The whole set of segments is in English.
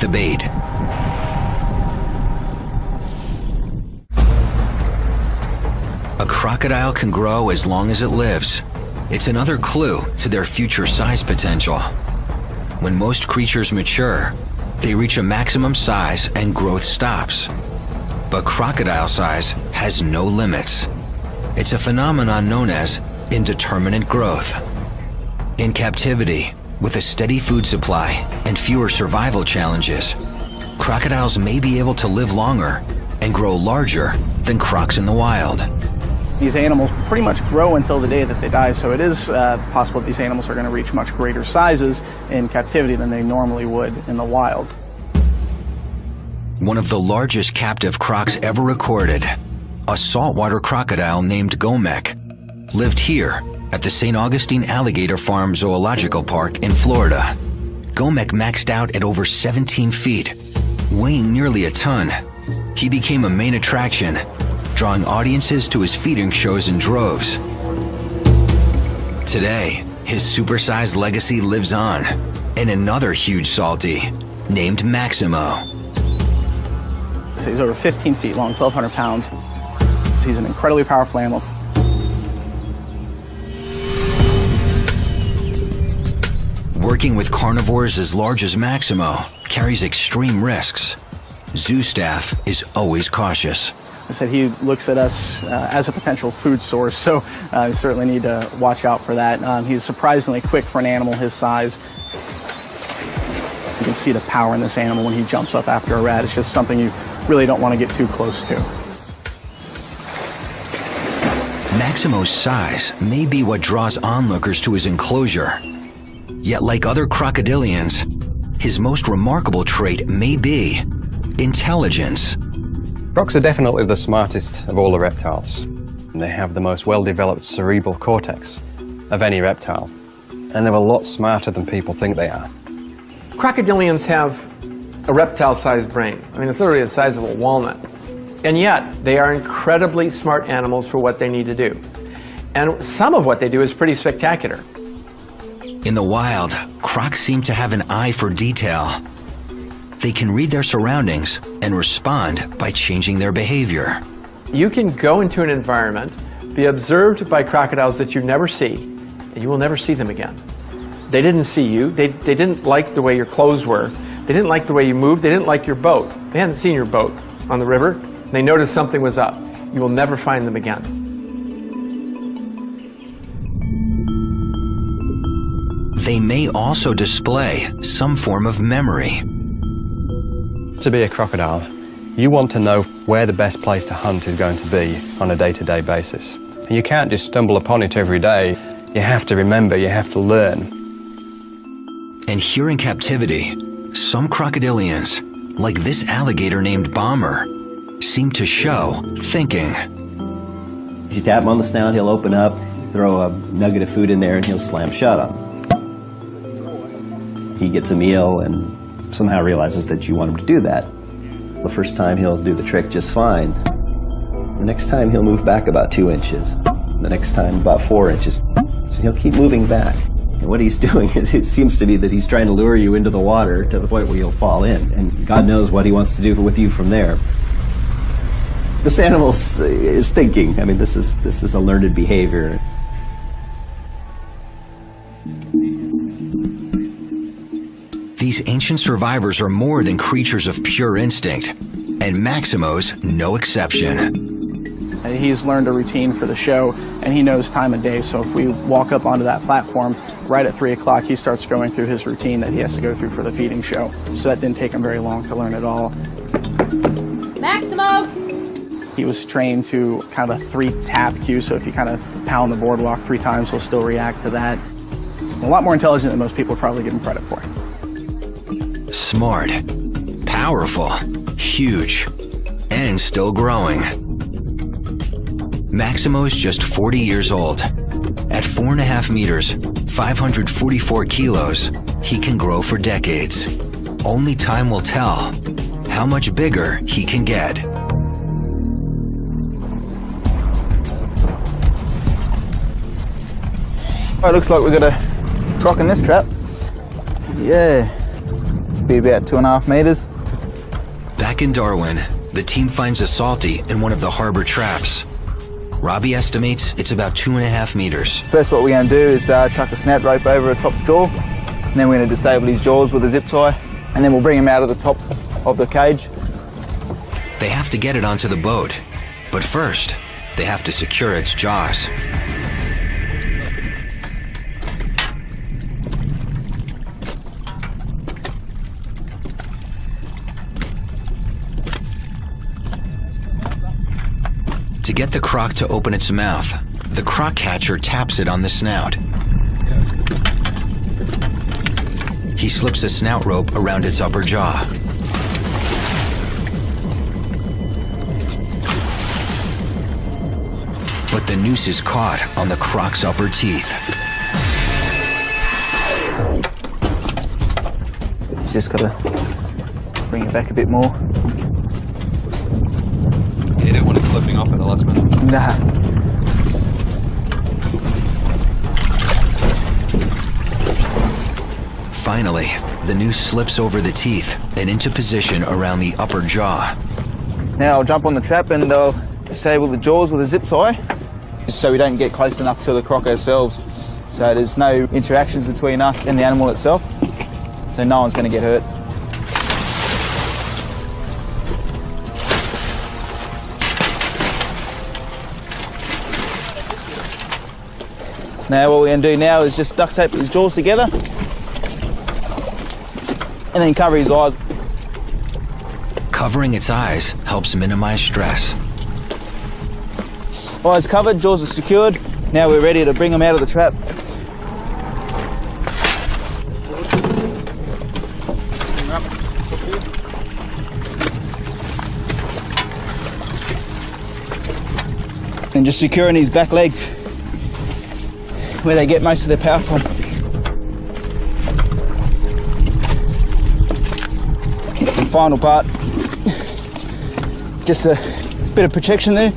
the bait. A crocodile can grow as long as it lives. It's another clue to their future size potential. When most creatures mature, they reach a maximum size and growth stops. But crocodile size has no limits. It's a phenomenon known as indeterminate growth. In captivity, with a steady food supply and fewer survival challenges, crocodiles may be able to live longer and grow larger than crocs in the wild. These animals pretty much grow until the day that they die, so it is possible that these animals are going to reach much greater sizes in captivity than they normally would in the wild. One of the largest captive crocs ever recorded, a saltwater crocodile named Gomek, lived here at the St. Augustine Alligator Farm Zoological Park in Florida. Gomek maxed out at over 17 feet, weighing nearly a ton. He became a main attraction, drawing audiences to his feeding shows in droves. Today, his supersized legacy lives on in another huge salty named Maximo. So he's over 15 feet long, 1,200 pounds. He's an incredibly powerful animal. Working with carnivores as large as Maximo carries extreme risks. Zoo staff is always cautious. I said he looks at us as a potential food source, so we certainly need to watch out for that. He's surprisingly quick for an animal his size. You can see the power in this animal when he jumps up after a rat. It's just something you really don't want to get too close to. Maximo's size may be what draws onlookers to his enclosure. Yet like other crocodilians, his most remarkable trait may be intelligence. Crocs are definitely the smartest of all the reptiles. They have the most well-developed cerebral cortex of any reptile, and they're a lot smarter than people think they are. Crocodilians have a reptile-sized brain. I mean, it's literally the size of a walnut. And yet, they are incredibly smart animals for what they need to do. And some of what they do is pretty spectacular. In the wild, crocs seem to have an eye for detail. They can read their surroundings and respond by changing their behavior. You can go into an environment, be observed by crocodiles that you never see, and you will never see them again. They didn't see you. They didn't like the way your clothes were. They didn't like the way you moved. They didn't like your boat. They hadn't seen your boat on the river. They noticed something was up. You will never find them again. They may also display some form of memory. To be a crocodile, you want to know where the best place to hunt is going to be on a day-to-day basis. And you can't just stumble upon it every day. You have to remember, you have to learn. And here in captivity, some crocodilians, like this alligator named Bomber, seem to show thinking. You tap him on the snout, he'll open up, throw a nugget of food in there, and he'll slam shut on it. He gets a meal and somehow realizes that you want him to do that. The first time he'll do the trick just fine. The next time he'll move back about 2 inches. The next time about 4 inches. So he'll keep moving back. And what he's doing is, it seems to be that he's trying to lure you into the water to the point where you'll fall in. And God knows what he wants to do with you from there. This animal is thinking. I mean, this is a learned behavior. These ancient survivors are more than creatures of pure instinct, and Maximo's no exception. He's learned a routine for the show, and he knows time of day, so if we walk up onto that platform right at 3 o'clock, he starts going through his routine that he has to go through for the feeding show. So that didn't take him very long to learn at all. Maximo! He was trained to kind of a 3-tap cue, so if you kind of pound the boardwalk 3 times, he'll still react to that. A lot more intelligent than most people probably give him credit for. Smart, powerful, huge, and still growing. Maximo's just 40 years old. At 4.5 meters, 544 kilos, he can grow for decades. Only time will tell how much bigger he can get. All right, looks like we got a croc in this trap. Yeah. be about 2.5 meters. Back in Darwin, the team finds a salty in one of the harbor traps. Robbie estimates it's about 2.5 meters. First what we're going to do is chuck a snout rope over the top jaw, and then we're going to disable his jaws with a zip tie, and then we'll bring him out of the top of the cage. They have to get it onto the boat, but first, they have to secure its jaws. To get the croc to open its mouth, the croc catcher taps it on the snout. He slips a snout rope around its upper jaw. But the noose is caught on the croc's upper teeth. Just got to bring it back a bit more. You don't want it flipping off at the last minute. Nah. Finally, the noose slips over the teeth and into position around the upper jaw. Now I'll jump on the trap and I'll disable the jaws with a zip tie, so we don't get close enough to the croc ourselves. So there's no interactions between us and the animal itself, so no one's going to get hurt. Now what we're going to do now is just duct tape his jaws together and then cover his eyes. Covering its eyes helps minimize stress. Eyes covered, jaws are secured. Now we're ready to bring him out of the trap. And just securing his back legs, where they get most of their power from. And final part, just a bit of protection there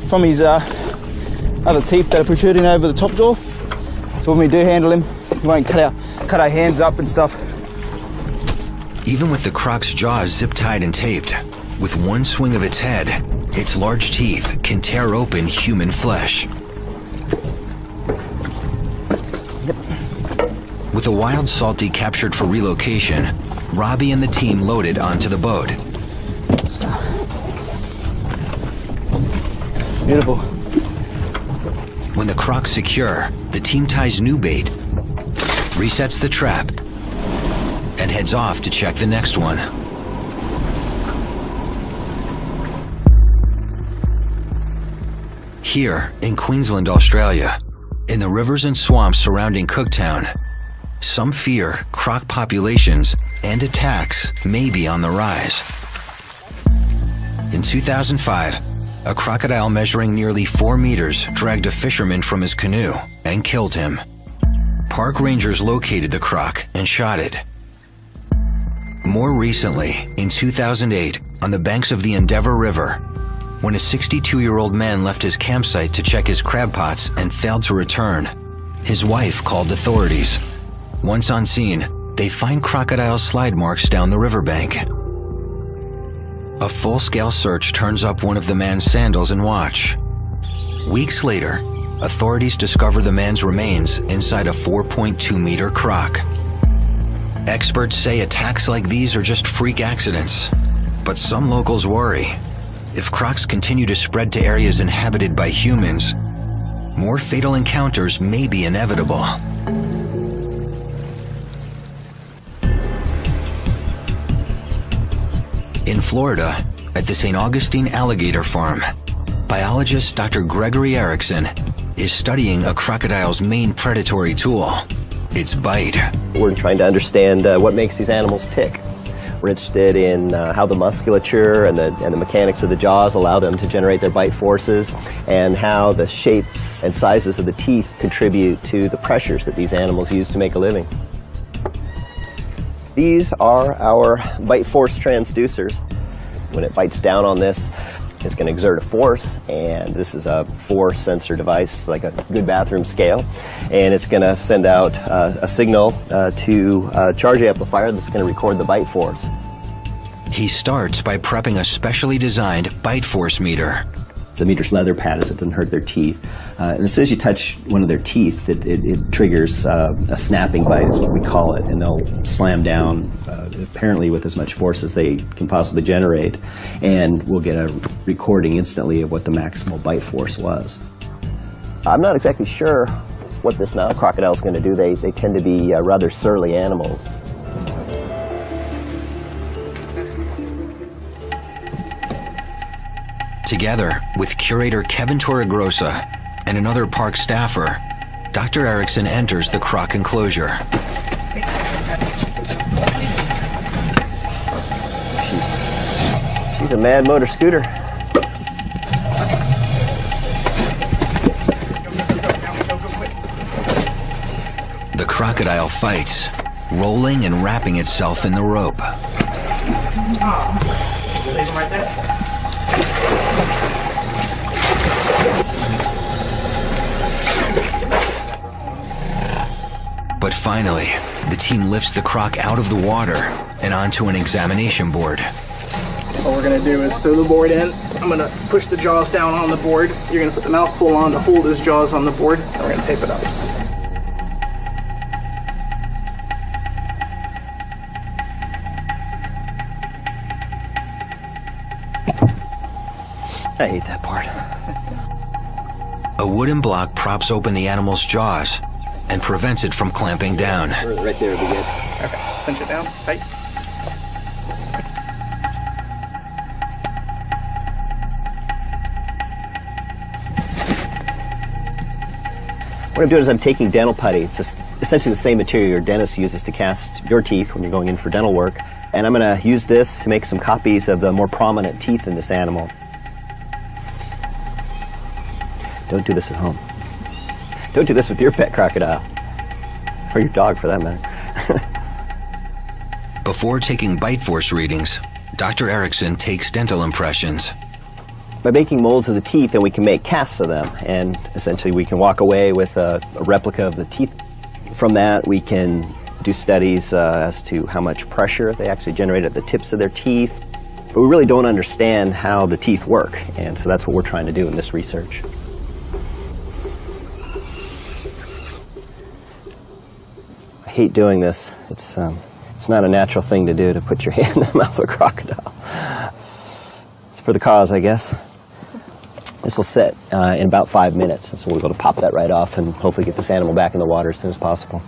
from his other teeth that are protruding over the top jaw. So when we do handle him, we won't cut our hands up and stuff. Even with the croc's jaws zip-tied and taped, with one swing of its head, its large teeth can tear open human flesh. With a wild salty captured for relocation, Robbie and the team loaded onto the boat. Beautiful. When the croc's secure, the team ties new bait, resets the trap, and heads off to check the next one. Here in Queensland, Australia, in the rivers and swamps surrounding Cooktown, some fear croc populations and attacks may be on the rise. In 2005, a crocodile measuring nearly 4 meters dragged a fisherman from his canoe and killed him. Park rangers located the croc and shot it. More recently, in 2008, on the banks of the Endeavour River, when a 62-year-old man left his campsite to check his crab pots and failed to return, his wife called authorities. Once on scene, they find crocodile slide marks down the riverbank. A full-scale search turns up one of the man's sandals and watch. Weeks later, authorities discover the man's remains inside a 4.2-meter croc. Experts say attacks like these are just freak accidents, but some locals worry. If crocs continue to spread to areas inhabited by humans, more fatal encounters may be inevitable. In Florida, at the St. Augustine Alligator Farm, biologist Dr. Gregory Erickson is studying a crocodile's main predatory tool, its bite. We're trying to understand what makes these animals tick. We're interested in how the musculature and the mechanics of the jaws allow them to generate their bite forces, and how the shapes and sizes of the teeth contribute to the pressures that these animals use to make a living. These are our bite force transducers. When it bites down on this, It's going to exert a force, and this is a 4-sensor device, like a good bathroom scale, and it's going to send out a signal to a charge amplifier that's going to record the bite force. He starts by prepping a specially designed bite force meter. The meter's leather pad, so it doesn't hurt their teeth. And as soon as you touch one of their teeth, it triggers a snapping bite, is what we call it, and they'll slam down, apparently with as much force as they can possibly generate, and we'll get a recording instantly of what the maximal bite force was. I'm not exactly sure what this Nile crocodile is going to do. They tend to be rather surly animals. Together with curator Kevin Torregrossa and another park staffer, Dr. Erickson enters the Croc enclosure. She's a mad motor scooter. The crocodile fights, rolling and wrapping itself in the rope. Leave him right there. But finally, the team lifts the croc out of the water and onto an examination board. What we're going to do is throw the board in. I'm going to push the jaws down on the board. You're going to put the mouth pull on to hold his jaws on the board, and we're going to tape it up. I hate that part. A wooden block props open the animal's jaws and prevents it from clamping down. Right there would be good. Okay, cinch it down, tight. What I'm doing is I'm taking dental putty. It's essentially the same material your dentist uses to cast your teeth when you're going in for dental work. And I'm going to use this to make some copies of the more prominent teeth in this animal. Don't do this at home. Don't do this with your pet crocodile. Or your dog, for that matter. Before taking bite force readings, Dr. Erickson takes dental impressions. By making molds of the teeth, then we can make casts of them, and essentially we can walk away with a replica of the teeth. From that, we can do studies as to how much pressure they actually generate at the tips of their teeth. But we really don't understand how the teeth work, and so that's what we're trying to do in this research. I hate doing this. It's not a natural thing to do, to put your hand in the mouth of a crocodile. It's for the cause, I guess. This will sit in about 5 minutes, and so we'll be able to pop that right off and hopefully get this animal back in the water as soon as possible.